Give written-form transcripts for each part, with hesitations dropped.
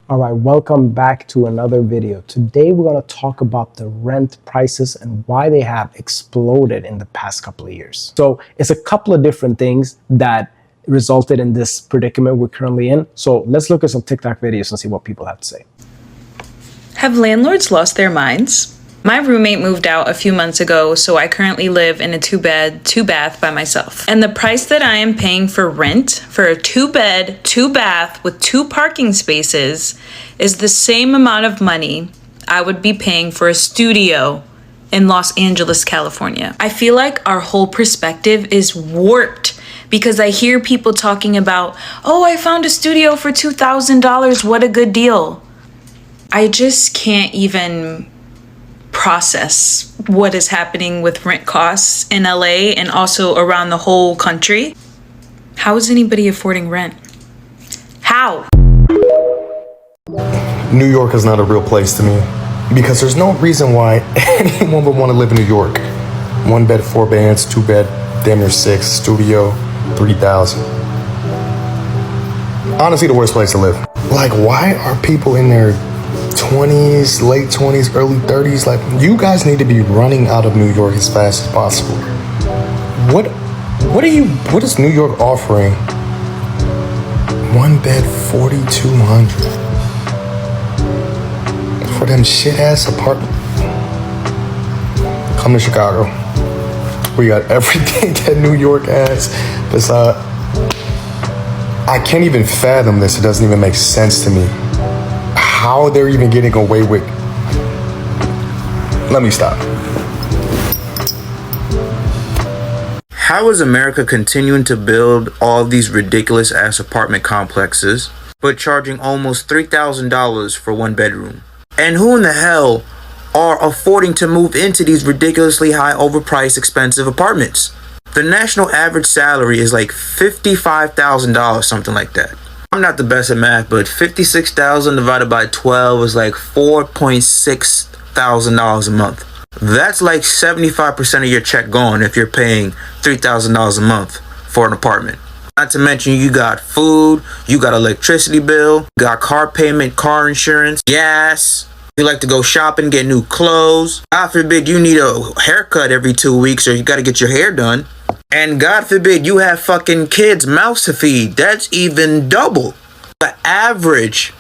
All right, welcome back to another video. Today we're going to talk about the rent prices and why they have exploded in the past couple of years. So it's a couple of different things that resulted in this predicament we're currently in. So let's look at some TikTok videos and see what people have to say. Have landlords lost their minds? My roommate moved out a few months ago, so I currently live in a 2-bed, 2-bath by myself. And the price that I am paying for rent for a 2-bed, 2-bath with 2 parking spaces is the same amount of money I would be paying for a studio in Los Angeles, California. I feel like our whole perspective is warped because I hear people talking about, oh, I found a studio for $2,000, what a good deal. I just can't even process what is happening with rent costs in LA and also around the whole country. How is anybody affording rent? How? New York is not a real place to me because there's no reason why anyone would want to live in New York. 1 bed, 4 bands, 2 bed, damn near 6, studio, 3,000. Honestly, the worst place to live. Like, why are people in their 20s, late 20s, early 30s? Like, you guys need to be running out of New York as fast as possible. What is New York offering? 1 bed, 4,200 for them shit ass apartment. Come to Chicago. We got everything that New York has. I can't even fathom this. It doesn't even make sense to me. How they're even getting away with. Let me stop. How is America continuing to build all these ridiculous ass apartment complexes, but charging almost $3,000 for 1 bedroom? And who in the hell are affording to move into these ridiculously high, overpriced, expensive apartments? The national average salary is like $55,000, something like that. I'm not the best at math, but 56,000 divided by 12 is like $4.6 thousand a month. That's like 75% of your check gone if you're paying $3,000 a month for an apartment. Not to mention you got food, you got electricity bill, got car payment, car insurance, gas. You like to go shopping, get new clothes. God forbid you need a haircut every 2 weeks or you got to get your hair done. And God forbid you have fucking kids' mouths to feed. That's even double. The average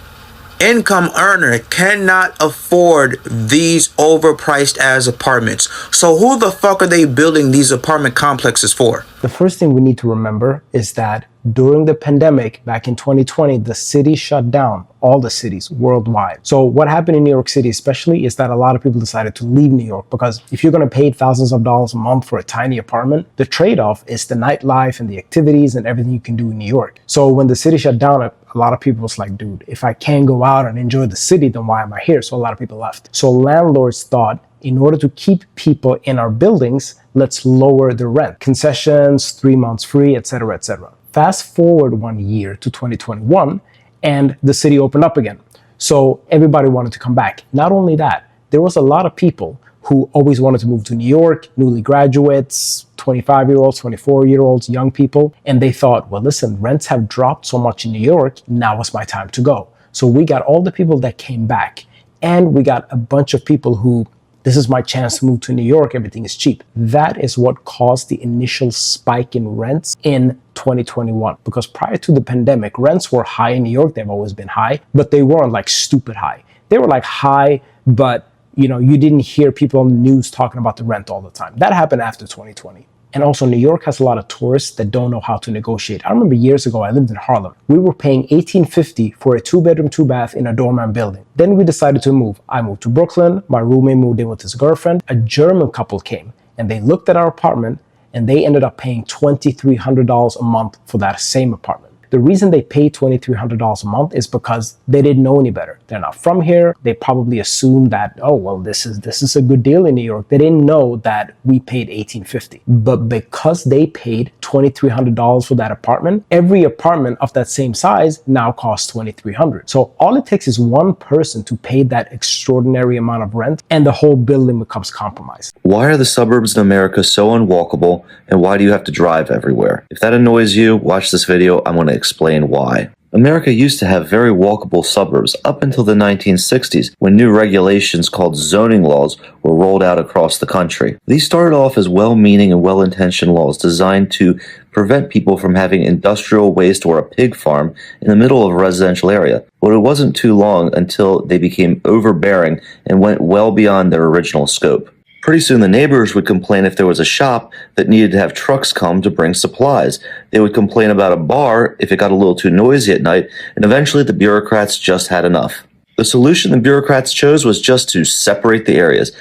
income earner cannot afford these overpriced ass apartments. So who the fuck are they building these apartment complexes for? The first thing we need to remember is that during the pandemic back in 2020, the city shut down, all the cities worldwide. So what happened in New York City especially is that a lot of people decided to leave New York because if you're going to pay thousands of dollars a month for a tiny apartment, the trade-off is the nightlife and the activities and everything you can do in New York. So when the city shut down, a lot of people was like, dude, if I can't go out and enjoy the city, then why am I here? So a lot of people left. So landlords thought, in order to keep people in our buildings, let's lower the rent. Concessions, 3 months free, etc., etc. Fast forward 1 year to 2021, and the city opened up again. So everybody wanted to come back. Not only that, there was a lot of people who always wanted to move to New York, newly graduates, 25-year-olds, 24-year-olds, young people, and they thought, well, listen, rents have dropped so much in New York, now is my time to go. So we got all the people that came back, and we got a bunch of people who, this is my chance to move to New York, everything is cheap. That is what caused the initial spike in rents in 2021. Because prior to the pandemic, rents were high in New York, they've always been high, but they weren't like stupid high. They were like high, but you didn't hear people on the news talking about the rent all the time. That happened after 2020. And also New York has a lot of tourists that don't know how to negotiate. I remember years ago, I lived in Harlem. We were paying $18.50 for a 2-bedroom, 2-bath in a doorman building. Then we decided to move. I moved to Brooklyn. My roommate moved in with his girlfriend. A German couple came and they looked at our apartment and they ended up paying $2,300 a month for that same apartment. The reason they paid $2,300 a month is because they didn't know any better. They're not from here. They probably assumed that, oh, well, this is a good deal in New York. They didn't know that we paid $18.50. But because they paid $2,300 for that apartment, every apartment of that same size now costs $2,300. So all it takes is one person to pay that extraordinary amount of rent and the whole building becomes compromised. Why are the suburbs in America so unwalkable, and why do you have to drive everywhere? If that annoys you, watch this video. I'm going to explain why. America used to have very walkable suburbs up until the 1960s when new regulations called zoning laws were rolled out across the country. These started off as well-meaning and well-intentioned laws designed to prevent people from having industrial waste or a pig farm in the middle of a residential area. But it wasn't too long until they became overbearing and went well beyond their original scope. Pretty soon the neighbors would complain if there was a shop that needed to have trucks come to bring supplies. They would complain about a bar if it got a little too noisy at night, and eventually the bureaucrats just had enough. The solution the bureaucrats chose was just to separate the areas.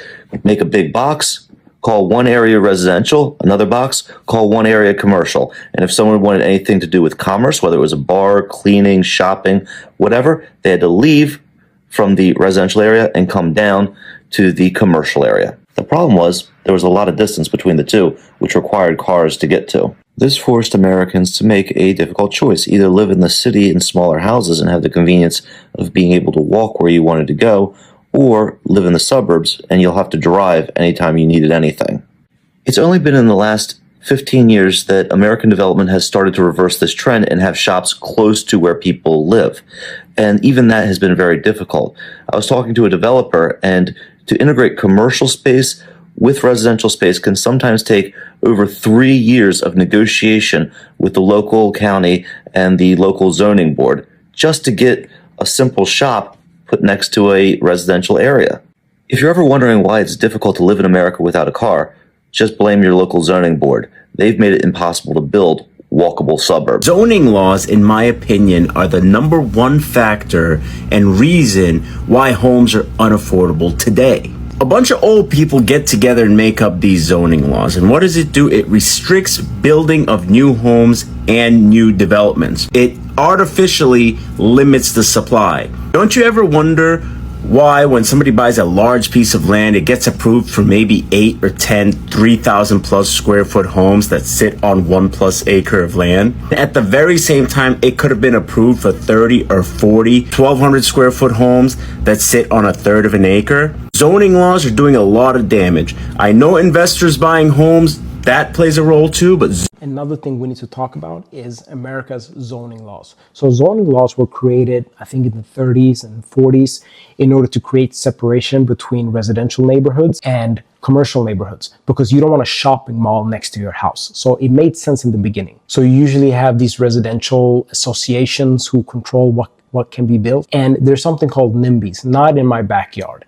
Make a big box, call one area residential, another box, call one area commercial. And if someone wanted anything to do with commerce, whether it was a bar, cleaning, shopping, whatever, they had to leave from the residential area and come down to the commercial area. The problem was there was a lot of distance between the two, which required cars to get to. This forced Americans to make a difficult choice: either live in the city in smaller houses and have the convenience of being able to walk where you wanted to go, or live in the suburbs and you'll have to drive anytime you needed anything. It's only been in the last 15 years that American development has started to reverse this trend and have shops close to where people live. And even that has been very difficult. I was talking to a developer, and to integrate commercial space with residential space can sometimes take over 3 years of negotiation with the local county and the local zoning board just to get a simple shop put next to a residential area. If you're ever wondering why it's difficult to live in America without a car, just blame your local zoning board. They've made it impossible to build walkable suburbs. Zoning laws, in my opinion, are the number one factor and reason why homes are unaffordable today. A bunch of old people get together and make up these zoning laws. And what does it do? It restricts building of new homes and new developments. It artificially limits the supply. Don't you ever wonder why, when somebody buys a large piece of land, it gets approved for maybe 8 or 10 3,000 plus square foot homes that sit on 1+ acre of land? At the very same time, it could have been approved for 30 or 40 1,200 square foot homes that sit on a third of an acre. Zoning laws are doing a lot of damage. I know investors buying homes, that plays a role too, but Another thing we need to talk about is America's zoning laws. So zoning laws were created, I think, in the 30s and 40s in order to create separation between residential neighborhoods and commercial neighborhoods, because you don't want a shopping mall next to your house. So it made sense in the beginning. So you usually have these residential associations who control what can be built. And there's something called NIMBYs, not in my backyard.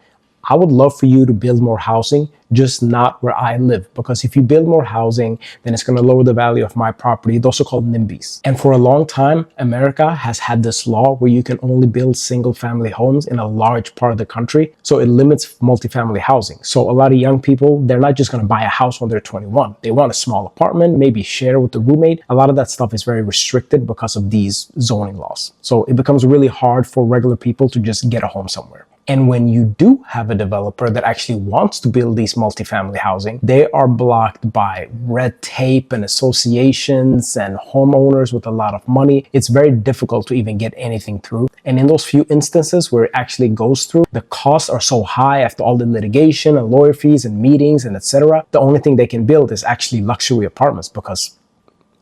I would love for you to build more housing, just not where I live. Because if you build more housing, then it's going to lower the value of my property. It's also called NIMBYs. And for a long time, America has had this law where you can only build single family homes in a large part of the country. So it limits multifamily housing. So a lot of young people, they're not just going to buy a house when they're 21. They want a small apartment, maybe share with the roommate. A lot of that stuff is very restricted because of these zoning laws. So it becomes really hard for regular people to just get a home somewhere. And when you do have a developer that actually wants to build these multifamily housing, they are blocked by red tape and associations and homeowners with a lot of money. It's very difficult to even get anything through. And in those few instances where it actually goes through, the costs are so high after all the litigation and lawyer fees and meetings and etc. The only thing they can build is actually luxury apartments, because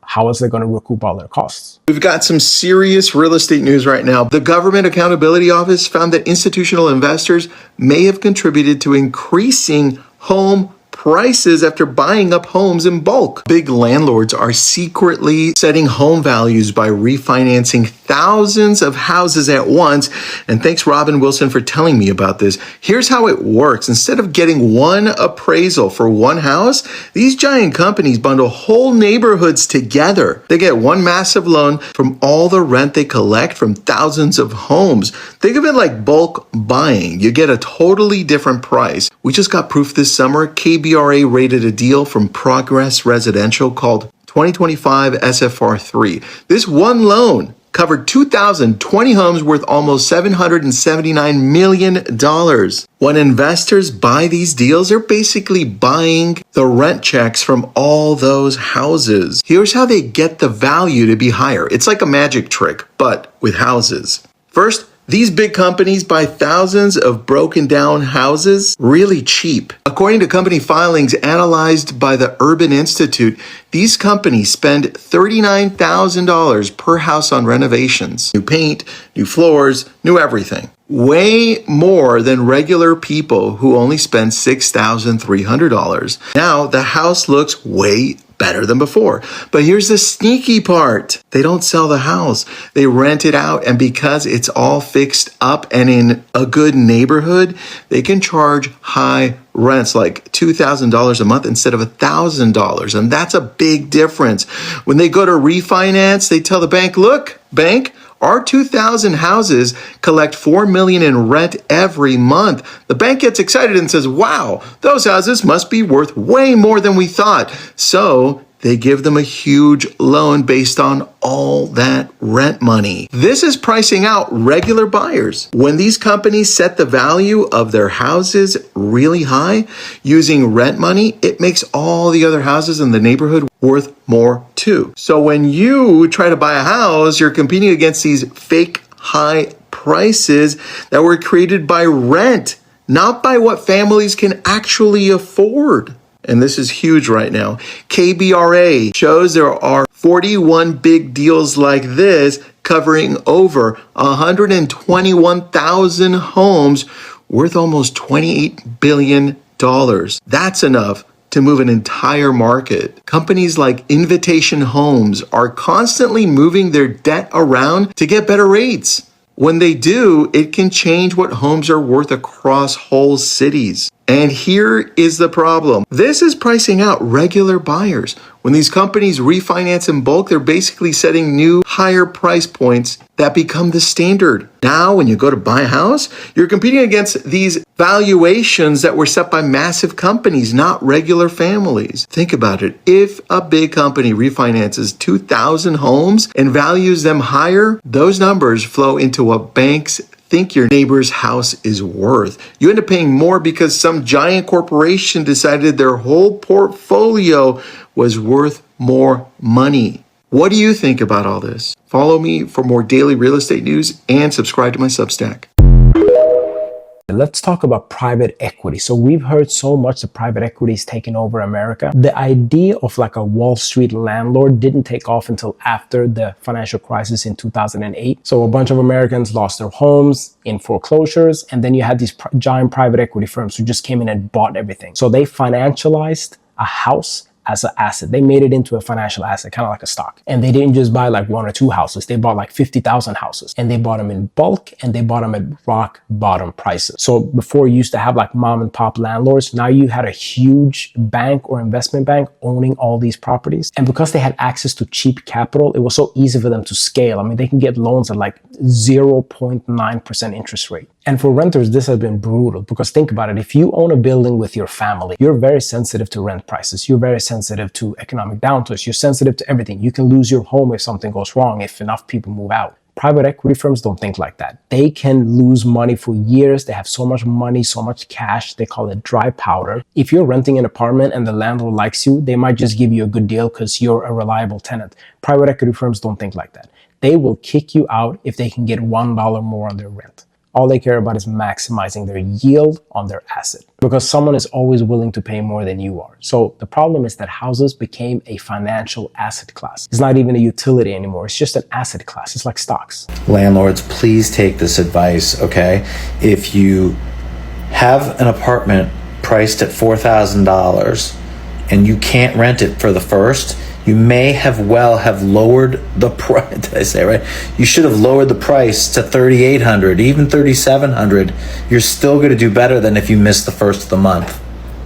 how is they going to recoup all their costs? We've got some serious real estate news right now. The Government Accountability Office found that institutional investors may have contributed to increasing home prices after buying up homes in bulk. Big landlords are secretly setting home values by refinancing thousands of houses at once. And thanks, Robin Wilson, for telling me about this. Here's how it works. Instead of getting one appraisal for one house, these giant companies bundle whole neighborhoods together. They get one massive loan from all the rent they collect from thousands of homes. Think of it like bulk buying. You get a totally different price. We just got proof this summer. KBRA rated a deal from Progress Residential called 2025 SFR3. This one loan covered 2,020 homes worth almost $779 million. When investors buy these deals, they're basically buying the rent checks from all those houses. Here's how they get the value to be higher. It's like a magic trick, but with houses. First, These big companies buy thousands of broken down houses really cheap. According to company filings analyzed by the Urban Institute, these companies spend $39,000 per house on renovations. New paint, new floors, new everything. Way more than regular people who only spend $6,300. Now the house looks way better than before. But here's the sneaky part. They don't sell the house. They rent it out. And because it's all fixed up and in a good neighborhood, they can charge high rents like $2,000 a month instead of $1,000. And that's a big difference. When they go to refinance, they tell the bank, look, bank, our 2,000 houses collect $4 million in rent every month. The bank gets excited and says, wow, those houses must be worth way more than we thought. So they give them a huge loan based on all that rent money. This is pricing out regular buyers. When these companies set the value of their houses really high using rent money, it makes all the other houses in the neighborhood worth more too. So when you try to buy a house, you're competing against these fake high prices that were created by rent, not by what families can actually afford. And this is huge right now. KBRA shows there are 41 big deals like this covering over 121,000 homes worth almost $28 billion. That's enough to move an entire market. Companies like Invitation Homes are constantly moving their debt around to get better rates. When they do, it can change what homes are worth across whole cities. And here is the problem. This is pricing out regular buyers. When these companies refinance in bulk, they're basically setting new higher price points that become the standard. Now, when you go to buy a house, you're competing against these valuations that were set by massive companies, not regular families. Think about it. If a big company refinances 2,000 homes and values them higher, those numbers flow into what banks think your neighbor's house is worth. You end up paying more because some giant corporation decided their whole portfolio was worth more money. What do you think about all this? Follow me for more daily real estate news and subscribe to my Substack. Let's talk about private equity. So we've heard so much that private equity is taking over America. The idea of like a Wall Street landlord didn't take off until after the financial crisis in 2008. So a bunch of Americans lost their homes in foreclosures, and then you had these giant private equity firms who just came in and bought everything. So they financialized a house as an asset. They made it into a financial asset, kind of like a stock. And they didn't just buy like one or two houses. They bought like 50,000 houses, and they bought them in bulk, and they bought them at rock bottom prices. So before you used to have like mom and pop landlords, now you had a huge bank or investment bank owning all these properties. And because they had access to cheap capital, it was so easy for them to scale. I mean, they can get loans at like 0.9% interest rate. And for renters, this has been brutal because think about it. If you own a building with your family, you're very sensitive to rent prices. You're very sensitive to economic downturns. You're sensitive to everything. You can lose your home if something goes wrong, if enough people move out. Private equity firms don't think like that. They can lose money for years. They have so much money, so much cash. They call it dry powder. If you're renting an apartment and the landlord likes you, they might just give you a good deal because you're a reliable tenant. Private equity firms don't think like that. They will kick you out if they can get $1 more on their rent. All they care about is maximizing their yield on their asset because someone is always willing to pay more than you are. So the problem is that houses became a financial asset class. It's not even a utility anymore. It's just an asset class. It's like stocks. Landlords, please take this advice, okay? If you have an apartment priced at $4,000 and you can't rent it for the first, you may have lowered the price. Did I say right? You should have lowered the price to $3,800, even $3,700. You're still going to do better than if you missed the first of the month.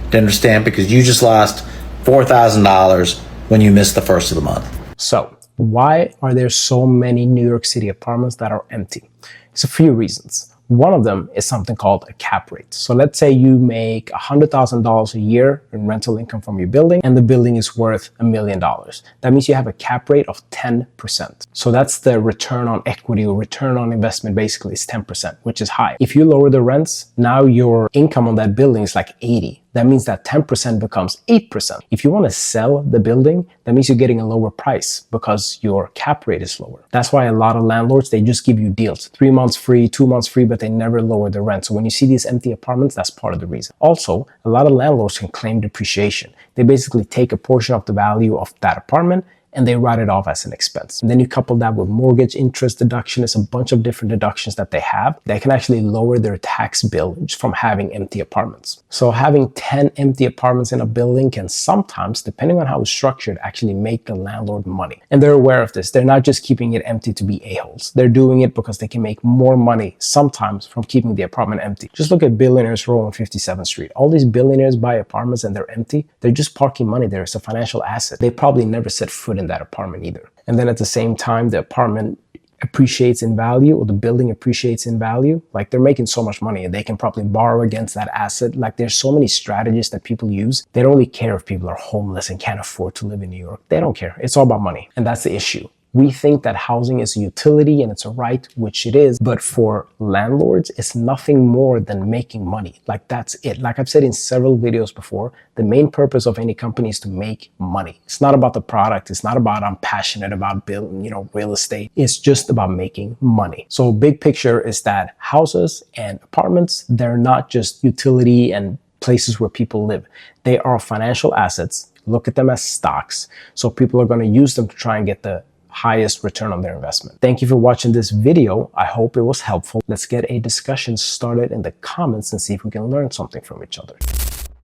Do you understand? Because you just lost $4,000 when you missed the first of the month. So why are there so many New York City apartments that are empty? It's a few reasons. One of them is something called a cap rate. So let's say you make $100,000 a year in rental income from your building and the building is worth $1 million. That means you have a cap rate of 10%. So that's the return on equity or return on investment basically is 10%, which is high. If you lower the rents, now your income on that building is like 80. that means that 10% becomes 8%. If you want to sell the building, that means you're getting a lower price because your cap rate is lower. That's why a lot of landlords, they just give you deals. 3 months free, 2 months free, but they never lower the rent. So when you see these empty apartments, that's part of the reason. Also, a lot of landlords can claim depreciation. They basically take a portion of the value of that apartment and they write it off as an expense. And then you couple that with mortgage interest deduction. It's a bunch of different deductions that they have that can actually lower their tax bill just from having empty apartments. So having 10 empty apartments in a building can sometimes, depending on how it's structured, actually make the landlord money. And they're aware of this. They're not just keeping it empty to be a-holes. They're doing it because they can make more money sometimes from keeping the apartment empty. Just look at Billionaires Row on 57th Street. All these billionaires buy apartments and they're empty. They're just parking money there. It's a financial asset. They probably never set foot in that apartment either. And then at the same time, the apartment appreciates in value, or the building appreciates in value. Like, they're making so much money and they can probably borrow against that asset. Like, there's so many strategies that people use. They don't really care if people are homeless and can't afford to live in New York. They don't care. It's all about money. And that's the issue. We think that housing is a utility and it's a right, which it is. But for landlords, it's nothing more than making money. Like, that's it. Like I've said in several videos before, the main purpose of any company is to make money. It's not about the product. It's not about I'm passionate about building, real estate. It's just about making money. So big picture is that houses and apartments, they're not just utility and places where people live. They are financial assets. Look at them as stocks. So people are going to use them to try and get the highest return on their investment. Thank you for watching this video. I hope it was helpful. Let's get a discussion started in the comments and see if we can learn something from each other.